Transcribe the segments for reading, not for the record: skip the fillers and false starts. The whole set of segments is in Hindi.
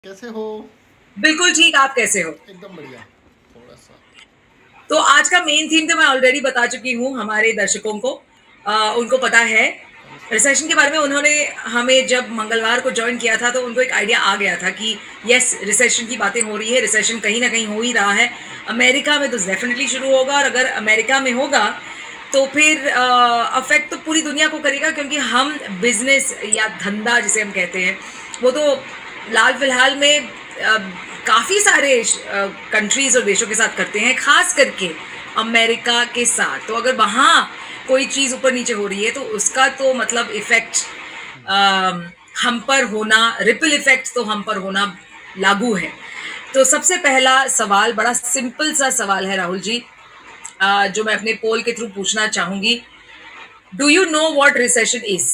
कैसे हो? बिल्कुल ठीक। आप कैसे हो? एकदम बढ़िया। थोड़ा सा तो आज का मेन थीम तो मैं ऑलरेडी बता चुकी हूँ हमारे दर्शकों को। उनको पता है कौन सा? रिसेशन के बारे में। उन्होंने हमें जब मंगलवार को ज्वाइन किया था तो उनको एक आइडिया आ गया था कि यस, रिसेशन की बातें हो रही है, रिसेशन कहीं ना कहीं हो ही रहा है। अमेरिका में तो डेफिनेटली शुरू होगा, और अगर अमेरिका में होगा तो फिर अफेक्ट तो पूरी दुनिया को करेगा, क्योंकि हम बिजनेस या धंधा जिसे हम कहते हैं वो तो लाल फिलहाल में काफ़ी सारे कंट्रीज और देशों के साथ करते हैं, खास करके अमेरिका के साथ। तो अगर वहाँ कोई चीज़ ऊपर नीचे हो रही है तो उसका तो मतलब इफेक्ट हम पर होना, रिपल इफेक्ट तो हम पर होना लागू है। तो सबसे पहला सवाल बड़ा सिंपल सा सवाल है राहुल जी, जो मैं अपने पोल के थ्रू पूछना चाहूंगी। Do you know what recession is?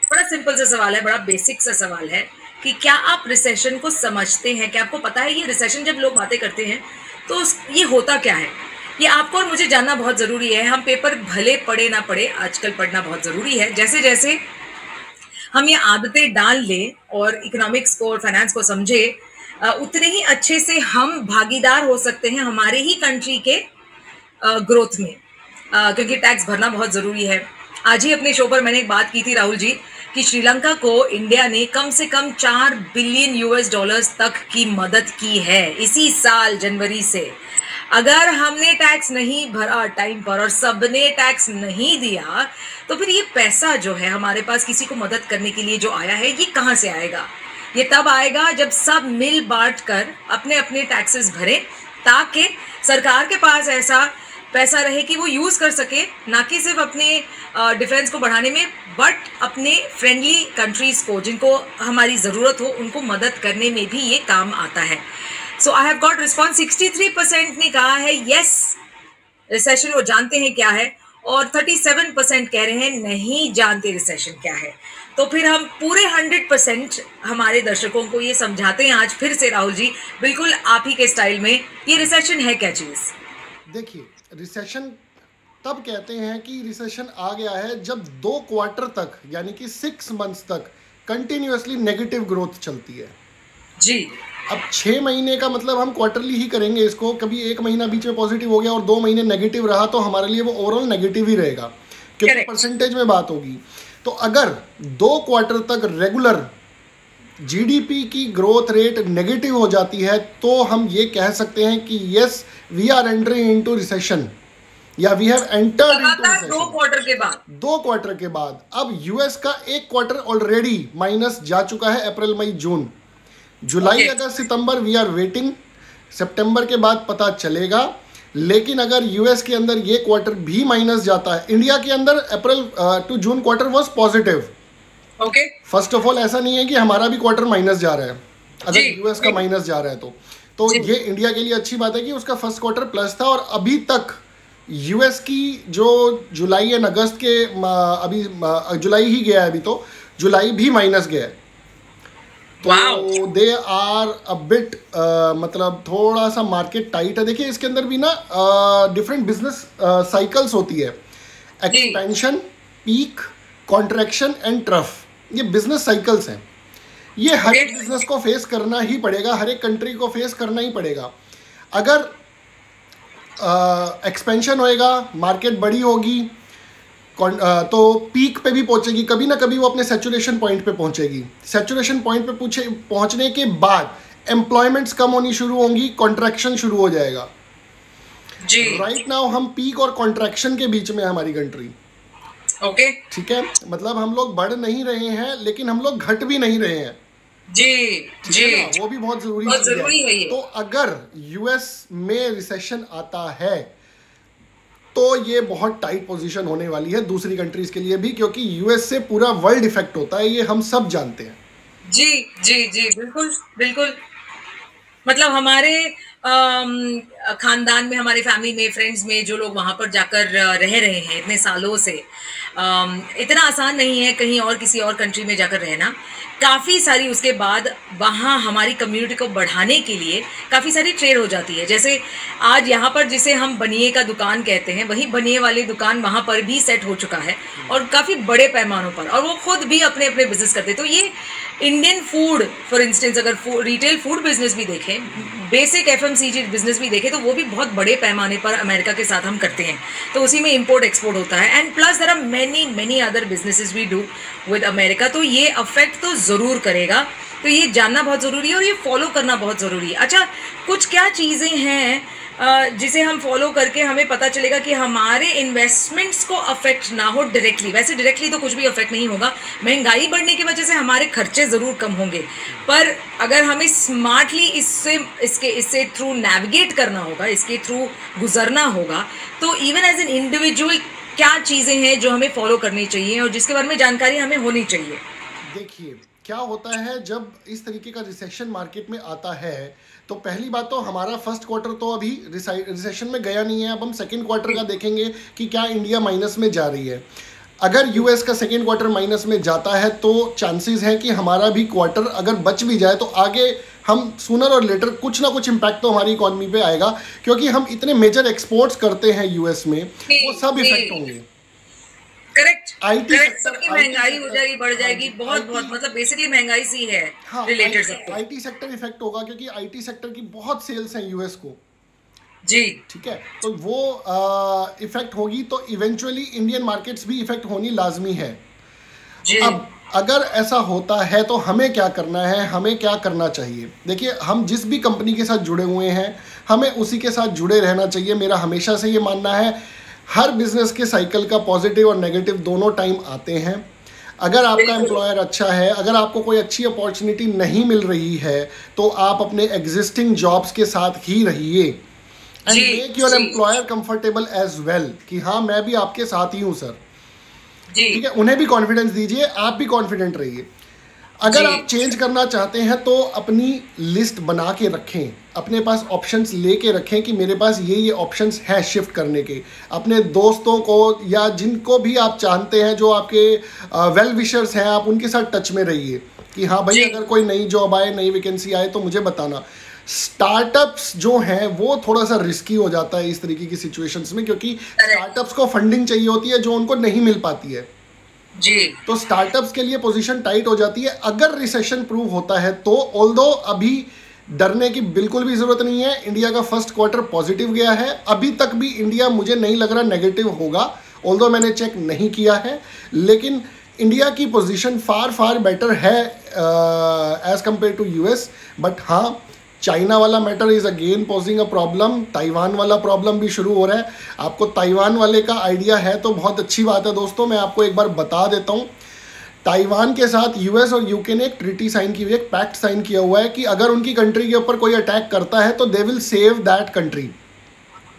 बड़ा सिंपल सा सवाल है, बड़ा बेसिक सा सवाल है कि क्या आप रिसेशन को समझते हैं? क्या आपको पता है ये रिसेशन जब लोग बातें करते हैं तो ये होता क्या है? ये आपको और मुझे जानना बहुत ज़रूरी है। हम पेपर भले पढ़े ना पढ़े, आजकल पढ़ना बहुत ज़रूरी है। जैसे जैसे हम ये आदतें डाल लें और इकोनॉमिक्स को और फाइनेंस को समझे, उतने ही अच्छे से हम भागीदार हो सकते हैं हमारे ही कंट्री के ग्रोथ में, क्योंकि टैक्स भरना बहुत ज़रूरी है। आज ही अपने शो पर मैंने एक बात की थी राहुल जी कि श्रीलंका को इंडिया ने कम से कम 4 बिलियन यूएस डॉलर्स तक की मदद की है इसी साल जनवरी से। अगर हमने टैक्स नहीं भरा टाइम पर और सबने टैक्स नहीं दिया तो फिर ये पैसा जो है हमारे पास किसी को मदद करने के लिए जो आया है, ये कहाँ से आएगा? ये तब आएगा जब सब मिल बांट कर अपने अपने टैक्सेस भरें, ताकि सरकार के पास ऐसा पैसा रहे कि वो यूज़ कर सके, ना कि सिर्फ अपने डिफेंस को बढ़ाने में, बट अपने फ्रेंडली कंट्रीज़ को जिनको हमारी ज़रूरत हो उनको मदद करने में भी ये काम आता है। सो आई हैव गॉट रिस्पॉन्स। 63% ने कहा है यस, रिसेशन वो जानते हैं क्या है, और 37% कह रहे हैं नहीं जानते रिसेशन क्या है। तो फिर हम पूरे 100% हमारे दर्शकों को ये समझाते हैं आज फिर से राहुल जी, बिल्कुल आप ही के स्टाइल में, ये रिसेशन है क्या चीज़? देखिए, रिसेशन तब कहते हैं कि रिसेशन आ गया है जब 2 क्वार्टर तक, यानी कि 6 मंथ्स तक कंटिन्यूअसली नेगेटिव ग्रोथ चलती है जी। अब 6 महीने का मतलब हम क्वार्टरली ही करेंगे इसको। कभी 1 महीना बीच में पॉजिटिव हो गया और 2 महीने नेगेटिव रहा तो हमारे लिए वो ओवरऑल नेगेटिव ही रहेगा, क्योंकि परसेंटेज में बात होगी। तो अगर 2 क्वार्टर तक रेगुलर जीडीपी की ग्रोथ रेट नेगेटिव हो जाती है तो हम ये कह सकते हैं कि yes, we are entering into recession, या we have entered into recession. 2 quarter के बाद, 2 क्वार्टर के बाद अब यूएस का 1 क्वार्टर ऑलरेडी माइनस जा चुका है, अप्रैल मई जून। जुलाई अगस्त सितंबर वी आर वेटिंग, सितंबर के बाद पता चलेगा। लेकिन अगर यूएस के अंदर ये क्वार्टर भी माइनस जाता है, इंडिया के अंदर April to June quarter was positive. Okay, first of all ऐसा नहीं है कि हमारा भी क्वार्टर माइनस जा रहा है, अगर यूएस का माइनस जा रहा है तो ये इंडिया के लिए अच्छी बात है कि उसका फर्स्ट क्वार्टर प्लस था। और अभी तक यूएस की जो जुलाई एंड अगस्त के अभी जुलाई ही गया है, अभी तो जुलाई भी माइनस गया है। तो दे आर अ बिट, मतलब थोड़ा सा मार्केट टाइट है। देखिए इसके अंदर भी ना डिफरेंट बिजनेस साइकिल्स होती है, expansion, peak, contraction and trough. ये बिजनेस साइकिल्स हैं, ये हर एक बिजनेस को फेस करना ही पड़ेगा, हर एक कंट्री को फेस करना ही पड़ेगा। अगर एक्सपेंशन होएगा, मार्केट बड़ी होगी, तो पीक पे भी पहुंचेगी, कभी ना कभी वो अपने सैचुरेशन पॉइंट पे पहुंचेगी। सैचुरेशन पॉइंट पे पहुंचने के बाद एम्प्लॉयमेंट्स कम होनी शुरू होंगी, कॉन्ट्रैक्शन शुरू हो जाएगा जी। राइट नाउ हम पीक और कॉन्ट्रैक्शन के बीच में है हमारी कंट्री। ओके, ठीक है, मतलब हम लोग बढ़ नहीं रहे हैं लेकिन हम लोग घट भी नहीं रहे हैं जी जी, वो भी बहुत जरूरी है। तो अगर यूएस में रिसेशन आता है तो ये बहुत टाइट पोजीशन होने वाली है दूसरी कंट्रीज के लिए भी, क्योंकि यूएस से पूरा वर्ल्ड इफेक्ट होता है, ये हम सब जानते हैं। जी जी जी, बिल्कुल बिल्कुल। मतलब हमारे खानदान में, हमारे फैमिली में, फ्रेंड्स में जो लोग वहाँ पर जाकर रह रहे हैं इतने सालों से, इतना आसान नहीं है कहीं और किसी और कंट्री में जाकर रहना। काफ़ी सारी उसके बाद वहाँ हमारी कम्युनिटी को बढ़ाने के लिए काफ़ी सारी ट्रेड हो जाती है। जैसे आज यहाँ पर जिसे हम बनिए का दुकान कहते हैं, वही बनिए वाली दुकान वहाँ पर भी सेट हो चुका है, और काफ़ी बड़े पैमानों पर, और वो खुद भी अपने अपने बिजनेस करते। तो ये इंडियन फूड फॉर इंस्टेंस, अगर रिटेल फूड बिजनेस भी देखें, बेसिक एफएमसीजी बिजनेस भी देखें, तो वो भी बहुत बड़े पैमाने पर अमेरिका के साथ हम करते हैं, तो उसी में इंपोर्ट एक्सपोर्ट होता है। And plus there are many many other businesses we do with America. तो ये अफेक्ट तो ज़रूर करेगा, तो ये जानना बहुत ज़रूरी है और ये फॉलो करना बहुत ज़रूरी है। अच्छा, कुछ क्या चीज़ें हैं जिसे हम फॉलो करके हमें पता चलेगा कि हमारे इन्वेस्टमेंट्स को अफेक्ट ना हो डायरेक्टली? वैसे डायरेक्टली तो कुछ भी अफेक्ट नहीं होगा, महंगाई बढ़ने की वजह से हमारे खर्चे ज़रूर कम होंगे, पर अगर हमें स्मार्टली इससे थ्रू नेविगेट करना होगा, इसके थ्रू गुजरना होगा, तो इवन एज एन इंडिविजुअल क्या चीज़ें हैं जो हमें फॉलो करनी चाहिए और जिसके बारे में जानकारी हमें होनी चाहिए? देखिए, क्या होता है जब इस तरीके का रिसेशन मार्केट में आता है, तो पहली बात तो हमारा फर्स्ट क्वार्टर तो अभी रिसेशन में गया नहीं है। अब हम सेकंड क्वार्टर का देखेंगे कि क्या इंडिया माइनस में जा रही है। अगर यूएस का सेकंड क्वार्टर माइनस में जाता है तो चांसेस हैं कि हमारा भी क्वार्टर अगर बच भी जाए तो आगे हम सूनर और लेटर कुछ ना कुछ इम्पैक्ट तो हमारी इकोनॉमी पे आएगा, क्योंकि हम इतने मेजर एक्सपोर्ट्स करते हैं यूएस में, वो सब इफेक्ट होंगे। करेक्ट, आईटी सबकी महंगाई हो जाएगी, बढ़ जाएगी, बहुत मतलब बेसिकली महंगाई सी है रिलेटेड सबको। आईटी सेक्टर इफेक्ट होगा, क्योंकि आईटी सेक्टर की बहुत सेल्स हैं यूएस को जी, ठीक है, तो वो इफेक्ट होगी, तो इवेंचुअली इंडियन मार्केट्स भी इफेक्ट होनी लाजमी है जी। अब अगर ऐसा होता है तो हमें क्या करना है, हमें क्या करना चाहिए? देखिए, हम जिस भी कंपनी के साथ जुड़े हुए हैं हमें उसी के साथ जुड़े रहना चाहिए। मेरा हमेशा से ये मानना है, हर बिजनेस के साइकिल का पॉजिटिव और नेगेटिव दोनों टाइम आते हैं। अगर आपका एम्प्लॉयर अच्छा है, अगर आपको कोई अच्छी अपॉर्चुनिटी नहीं मिल रही है, तो आप अपने एग्जिस्टिंग जॉब्स के साथ ही रहिए and make your employer comfortable as well, कि हाँ मैं भी आपके साथ ही हूँ सर, ठीक है। उन्हें भी कॉन्फिडेंस दीजिए, आप भी कॉन्फिडेंट रहिए। अगर आप चेंज करना चाहते हैं तो अपनी लिस्ट बना के रखें, अपने पास ऑप्शंस लेके रखें कि मेरे पास ये ऑप्शंस हैं शिफ्ट करने के। अपने दोस्तों को या जिनको भी आप जानते हैं जो आपके वेल विशर्स हैं, आप उनके साथ टच में रहिए कि हाँ भाई अगर कोई नई जॉब आए, नई वैकेंसी आए तो मुझे बताना। स्टार्टअप्स जो हैं वो थोड़ा सा रिस्की हो जाता है इस तरीके की सिचुएशंस में, क्योंकि स्टार्टअप्स को फंडिंग चाहिए होती है जो उनको नहीं मिल पाती है जी। तो स्टार्टअप्स के लिए पोजीशन टाइट हो जाती है। अगर रिसेशन प्रूव होता है तो ऑल्दो अभी डरने की बिल्कुल भी जरूरत नहीं है। इंडिया का फर्स्ट क्वार्टर पॉजिटिव गया है, अभी तक भी इंडिया मुझे नहीं लग रहा नेगेटिव होगा, ऑल्दो मैंने चेक नहीं किया है, लेकिन इंडिया की पोजीशन फार फार बेटर है as compare to US. But हाँ, चाइना वाला matter is again posing a problem, Taiwan वाला प्रॉब्लम भी शुरू हो रहा है। आपको ताइवान वाले का आइडिया है तो बहुत अच्छी बात है दोस्तों, मैं आपको एक बार बता देता हूँ। ताइवान के साथ यूएस और यूके ने एक ट्रीटी साइन की हुई है, एक पैक्ट साइन किया हुआ है कि अगर उनकी कंट्री के ऊपर कोई अटैक करता है तो they will save that country.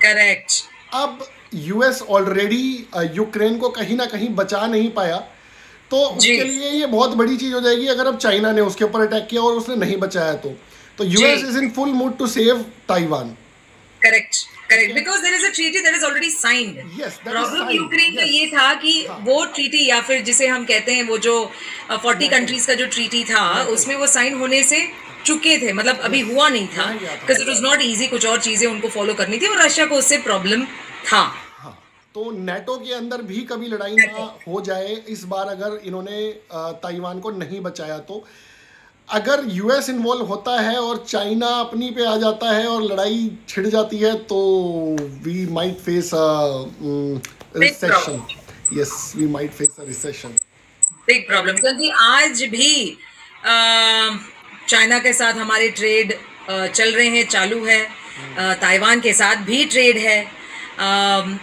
Correct. अब यूएस ऑलरेडी यूक्रेन को कहीं ना कहीं बचा नहीं पाया, तो उसके लिए ये बहुत बड़ी चीज हो जाएगी अगर अब चाइना ने उसके ऊपर अटैक किया और उसने नहीं बचाया तो US is in full mood to save Taiwan. Correct, correct, because there is a treaty that is already signed. Problem Ukraine का ये था कि वो ट्रीटी, या फिर जिसे हम कहते हैं वो जो 40 कंट्रीज का जो ट्रीटी था, उसमें वो साइन होने से चुके थे, मतलब अभी हुआ नहीं था, because it was not easy, कुछ और चीजें उनको फॉलो करनी थी और रशिया को उससे प्रॉब्लम था। तो नेटो के अंदर भी कभी लड़ाई ना हो जाए इस बार, अगर इन्होंने ताइवान को नहीं बचाया तो। अगर यूएस इन्वॉल्व होता है और चाइना अपनी पे आ जाता है और लड़ाई छिड़ जाती है तो we might face a recession. Yes, we might face a recession, big problem, क्योंकि आज भी चाइना के साथ हमारे ट्रेड चल रहे हैं, चालू है, ताइवान के साथ भी ट्रेड है।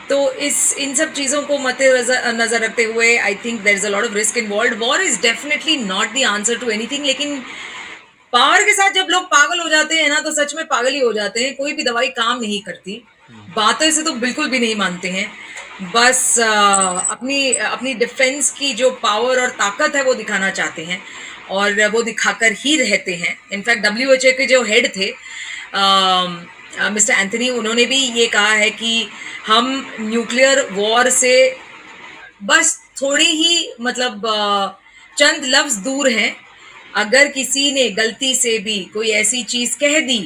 तो इन सब चीज़ों को मद्देनजर रखते हुए I think there is a lot of risk involved. War is definitely not the answer to anything, लेकिन पावर के साथ जब लोग पागल हो जाते हैं ना तो सच में पागल ही हो जाते हैं। कोई भी दवाई काम नहीं करती, बातों से तो बिल्कुल भी नहीं मानते हैं, बस अपनी डिफेंस की जो पावर और ताकत है वो दिखाना चाहते हैं और वो दिखाकर ही रहते हैं। इनफैक्ट WHO के जो हेड थे मिस्टर एंथनी, उन्होंने भी ये कहा है कि हम न्यूक्लियर वॉर से बस थोड़ी ही मतलब चंद लफ्ज दूर हैं। अगर किसी ने गलती से भी कोई ऐसी चीज कह दी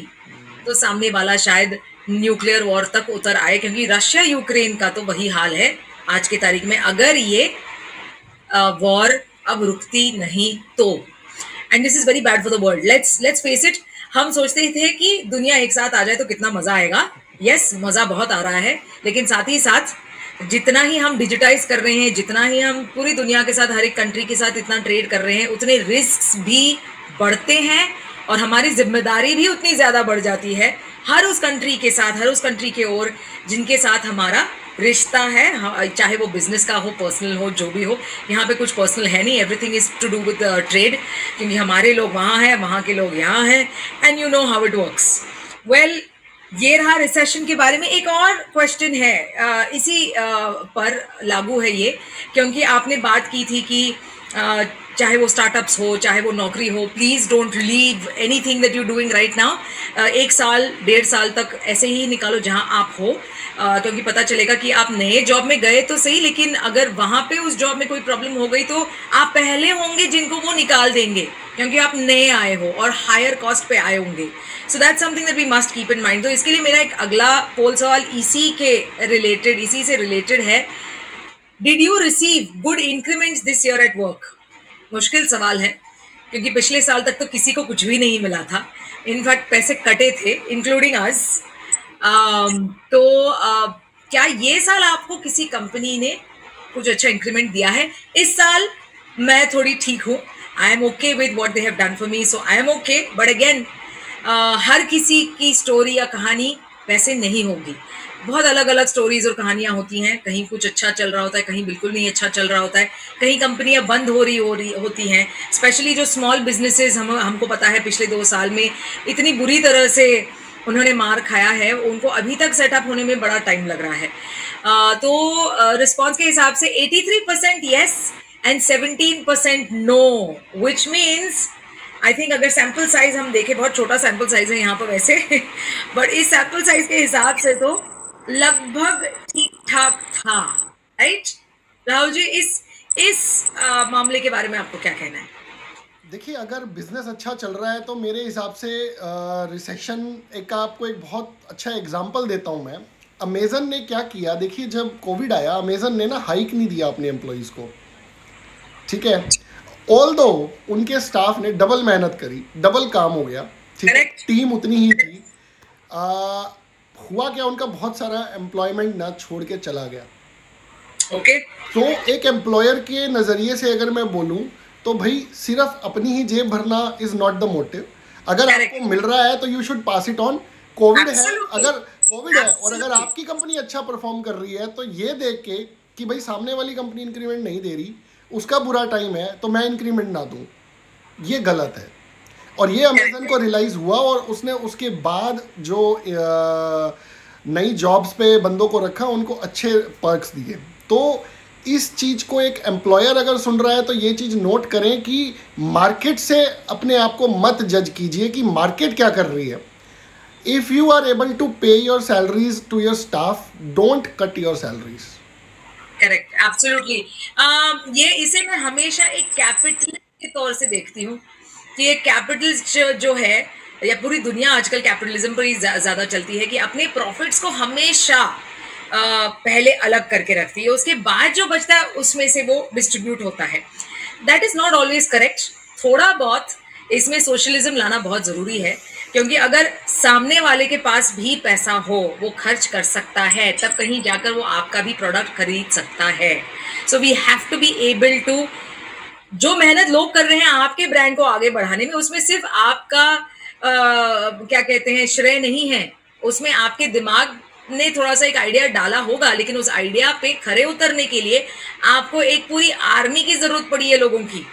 तो सामने वाला शायद न्यूक्लियर वॉर तक उतर आए, क्योंकि रशिया यूक्रेन का तो वही हाल है आज की तारीख में, अगर ये वॉर अब रुकती नहीं तो। And this is very bad for the world. Let's face it. हम सोचते थे कि दुनिया एक साथ आ जाए तो कितना मजा आएगा. यस, मजा बहुत आ रहा है, लेकिन साथ ही साथ जितना ही हम डिजिटाइज कर रहे हैं, जितना ही हम पूरी दुनिया के साथ, हर एक कंट्री के साथ इतना ट्रेड कर रहे हैं, उतने रिस्क भी बढ़ते हैं और हमारी जिम्मेदारी भी उतनी ज्यादा बढ़ जाती है हर उस कंट्री के साथ, हर उस कंट्री के ओर जिनके साथ हमारा रिश्ता है, चाहे वो बिजनेस का हो, पर्सनल हो, जो भी हो. यहाँ पे कुछ पर्सनल है नहीं, everything is to do with trade, क्योंकि हमारे लोग वहाँ हैं, वहाँ के लोग यहाँ हैं, and you know how it works. Well, ये रहा रिसेशन के बारे में. एक और क्वेश्चन है, इसी पर लागू है ये, क्योंकि आपने बात की थी कि चाहे वो स्टार्टअप्स हो, चाहे वो नौकरी हो, please don't leave anything that you doing right now. 1 साल 1.5 साल तक ऐसे ही निकालो जहां आप हो, क्योंकि पता चलेगा कि आप नए जॉब में गए तो सही, लेकिन अगर वहां पे उस जॉब में कोई प्रॉब्लम हो गई तो आप पहले होंगे जिनको वो निकाल देंगे, क्योंकि आप नए आए हो और हायर कॉस्ट पे आए होंगे. So that's something that we must keep in mind. तो इसके लिए मेरा एक अगला पोल सवाल इसी से रिलेटेड है. Did you receive good increments this year at work? मुश्किल सवाल है, क्योंकि पिछले साल तक तो किसी को कुछ भी नहीं मिला था. इनफैक्ट पैसे कटे थे, इंक्लूडिंग अस. तो क्या ये साल आपको किसी कंपनी ने कुछ अच्छा इंक्रीमेंट दिया है? इस साल मैं थोड़ी ठीक हूँ. I am okay with what they have done for me, so I am okay. But again, हर किसी की स्टोरी या कहानी वैसे नहीं होगी. बहुत अलग अलग स्टोरीज और कहानियां होती हैं. कहीं कुछ अच्छा चल रहा होता है, कहीं बिल्कुल नहीं अच्छा चल रहा होता है, कहीं कंपनियां बंद हो रही होती हैं. स्पेशली जो स्मॉल बिजनेसेस, हमको पता है पिछले 2 साल में इतनी बुरी तरह से उन्होंने मार खाया है, उनको अभी तक सेटअप होने में बड़ा टाइम लग रहा है. तो रिस्पॉन्स के हिसाब से 83% yes and 17% no, which means I think अगर सैम्पल साइज हम देखें, बहुत छोटा सैम्पल साइज है यहाँ पर वैसे, बट इस सैम्पल साइज के हिसाब से तो लगभग ठीक ठाक था. राइट राहुल जी, इस मामले के बारे में आपको क्या कहना है? देखिए, अगर बिजनेस अच्छा चल रहा है तो मेरे हिसाब से रिसेशन आपको एक बहुत अच्छा एग्जांपल देता हूं मैं. अमेजन ने क्या किया, देखिए जब कोविड आया, अमेजन ने ना हाइक नहीं दिया अपने एम्प्लॉइज को. ठीक है, ऑल्दो उनके स्टाफ ने डबल मेहनत करी, डबल काम हो गया. ठीक है, टीम उतनी ही थी. हुआ क्या, उनका बहुत सारा एम्प्लॉयमेंट ना छोड़ के चला गया. ओके. तो एक एम्प्लॉयर के नज़रिए से अगर मैं बोलूं तो भाई सिर्फ अपनी ही जेब भरना इज नॉट द मोटिव. अगर आपको मिल रहा है तो you should pass it on. Covid है, अगर कोविड है और अगर आपकी कंपनी अच्छा परफॉर्म कर रही है तो ये देख के कि भाई सामने वाली कंपनी इंक्रीमेंट नहीं दे रही, उसका बुरा टाइम है तो मैं इंक्रीमेंट ना दूं, ये गलत है. और ये अमेजन को रियलाइज हुआ और उसने उसके बाद जो नई जॉब्स पे बंदों को रखा, उनको अच्छे पर्क्स दिए. तो इस चीज़ को एक एम्प्लॉयर अगर सुन रहा है तो ये चीज़ नोट करें कि मार्केट से अपने आप को मत जज कीजिए कि मार्केट क्या कर रही है. If you are able to pay your salaries to your staff, don't cut your salaries. Correct, absolutely. ये इसे मैं हमेशा एक कैपिटल के तौर से देखती हूँ कि ये कैपिटल जो है, या पूरी दुनिया आजकल कैपिटलिज्म पर ही ज़्यादा चलती है, कि अपने प्रॉफिट्स को हमेशा पहले अलग करके रखती है, उसके बाद जो बचता है उसमें से वो डिस्ट्रीब्यूट होता है. That is not always correct. थोड़ा बहुत इसमें सोशलिज्म लाना बहुत ज़रूरी है, क्योंकि अगर सामने वाले के पास भी पैसा हो, वो खर्च कर सकता है, तब कहीं जाकर वो आपका भी प्रोडक्ट खरीद सकता है. So we have to be able to, जो मेहनत लोग कर रहे हैं आपके ब्रांड को आगे बढ़ाने में, उसमें सिर्फ आपका क्या कहते हैं श्रेय नहीं है, उसमें आपके दिमाग ने थोड़ा सा एक आइडिया डाला होगा, लेकिन उस आइडिया पे खरे उतरने के लिए आपको एक पूरी आर्मी की जरूरत पड़ी है, लोगों की,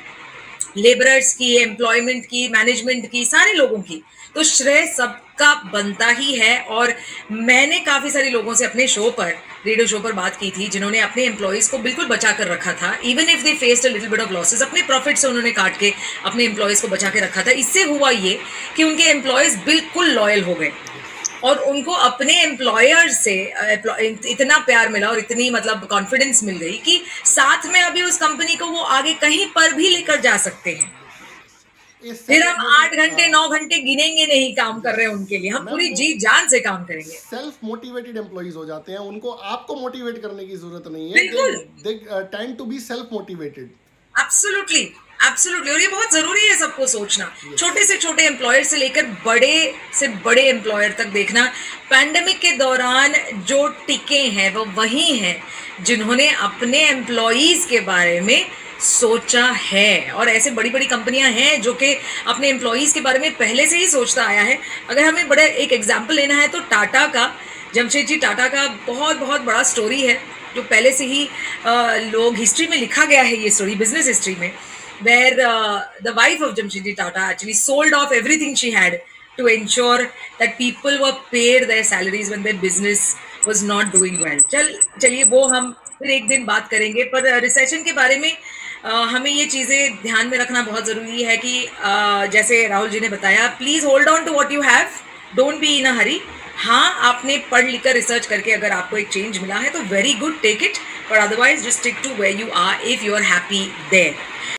लेबरर्स की, एम्प्लॉयमेंट की, मैनेजमेंट की, सारे लोगों की. तो श्रेय सबका बनता ही है. और मैंने काफ़ी सारे लोगों से अपने शो पर, रेडियो शो पर बात की थी, जिन्होंने अपने एम्प्लॉयज़ को बिल्कुल बचा कर रखा था. Even if they faced a little bit of losses, अपने प्रॉफिट से उन्होंने काट के अपने एम्प्लॉयज़ को बचा के रखा था. इससे हुआ ये कि उनके एम्प्लॉयज़ बिल्कुल लॉयल हो गए और उनको अपने एम्प्लॉयर से इतना प्यार मिला और इतनी मतलब कॉन्फिडेंस मिल गई कि साथ में अभी उस कंपनी को वो आगे कहीं पर भी लेकर जा सकते हैं. फिर हम 8 घंटे 9 घंटे गिनेंगे नहीं काम कर रहे हैं उनके लिए, हम पूरी जी जान से काम करेंगे. सेल्फ मोटिवेटेड एम्प्लॉइज हो जाते हैं, उनको आपको मोटिवेट करने की जरूरत नहीं है. They tend to be self motivated. Absolutely. Absolutely, और ये बहुत जरूरी है सबको सोचना, छोटे से छोटे एम्प्लॉयर से लेकर बड़े से बड़े एम्प्लॉयर तक देखना। पैंडेमिक के दौरान जो टिके हैं वो वही हैं जिन्होंने अपने एम्प्लॉयज के बारे में सोचा है, और ऐसे बड़ी बड़ी कंपनियां हैं जो कि अपने एम्प्लॉयज के बारे में पहले से ही सोचता आया है। अगर हमें बड़ा एक एग्जाम्पल लेना है तो टाटा का, जमशेदजी टाटा का बहुत बहुत बड़ा स्टोरी है जो पहले से ही लोग हिस्ट्री में लिखा गया है, ये स्टोरी बिजनेस हिस्ट्री में, where the wife of Jamshedji Tata actually sold off everything she had to ensure that people were paid their salaries when their business was not doing well. चलिए वो हम फिर एक दिन बात करेंगे, पर रिसेशन के बारे में हमें ये चीज़ें ध्यान में रखना बहुत ज़रूरी है कि जैसे राहुल जी ने बताया, please hold on to what you have, don't be in a hurry. हाँ, आपने पढ़ लिख कर रिसर्च करके अगर आपको एक चेंज मिला है तो very good, take it, but otherwise just stick to where you are if you are happy there.